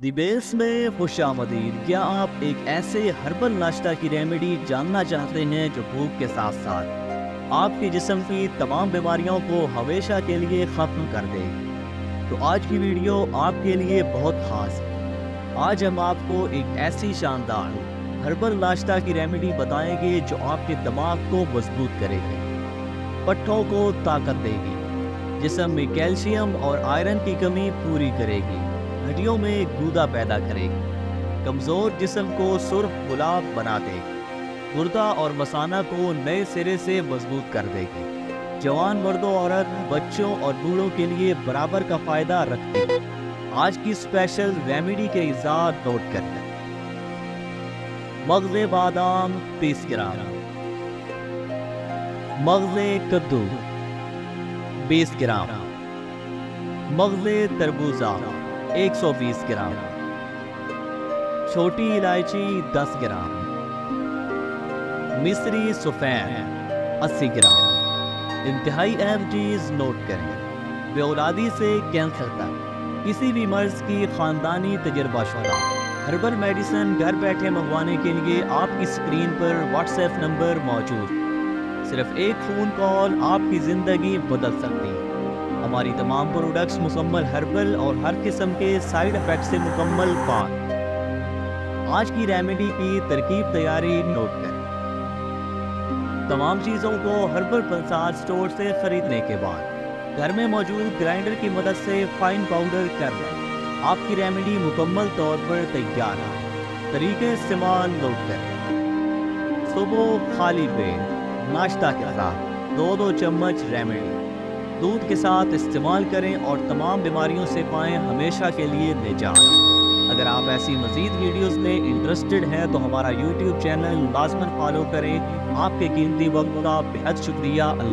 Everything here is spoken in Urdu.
دی بیس میں خوش آمدید۔ کیا آپ ایک ایسے ہربل ناشتہ کی ریمیڈی جاننا چاہتے ہیں جو بھوک کے ساتھ ساتھ آپ کے جسم کی تمام بیماریوں کو ہمیشہ کے لیے ختم کر دے؟ تو آج کی ویڈیو آپ کے لیے بہت خاص ہے۔ آج ہم آپ کو ایک ایسی شاندار ہربل ناشتہ کی ریمیڈی بتائیں گے جو آپ کے دماغ کو مضبوط کرے گی، پٹھوں کو طاقت دے گی، جسم میں کیلشیم اور آئرن کی کمی پوری کرے گی، ہڈیوں میں گودا پیدا کرے گی، کمزور جسم کو سرخ گلاب بنا دے گی، گردہ اور مثانہ کو نئے سرے سے مضبوط کر دے گی، جوان مرد و عورت، بچوں اور بوڑھوں کے لیے برابر کا فائدہ رکھتی ہے۔ آج کی اسپیشل ریمیڈی کے اجزاء نوٹ کریں۔ مغز بادام 30 گرام، مغز کدو 20 گرام، مغز تربوزہ 120 گرام، چھوٹی الائچی 10 گرام، مصری سفید 80 گرام۔ انتہائی اہم چیز نوٹ کریں، بے اولادی سے کینسر تک کسی بھی مرض کی خاندانی تجربہ شدہ ہربل میڈیسن گھر بیٹھے منگوانے کے لیے آپ کی اسکرین پر واٹس ایپ نمبر موجود۔ صرف ایک فون کال آپ کی زندگی بدل سکتی ہے۔ ہماری تمام پروڈکٹس مکمل ہربل اور ہر قسم کے سائیڈ افیکٹ سے مکمل پاک۔ آج کی ریمیڈی کی ترکیب تیاری نوٹ کریں۔ تمام چیزوں کو ہربل پنساد اسٹور سے خریدنے کے بعد گھر میں موجود گرائنڈر کی مدد سے فائن پاؤڈر کر لیں۔ آپ کی ریمیڈی مکمل طور پر تیار ہے۔ طریقے استعمال نوٹ کریں۔ صبح خالی پیٹ ناشتہ کے ساتھ 2 چمچ ریمیڈی دودھ کے ساتھ استعمال کریں اور تمام بیماریوں سے پائیں ہمیشہ کے لیے نجات۔ اگر آپ ایسی مزید ویڈیوز میں انٹرسٹڈ ہیں تو ہمارا یوٹیوب چینل لازماً فالو کریں۔ آپ کے قیمتی وقت کا بے حد شکریہ۔ اللہ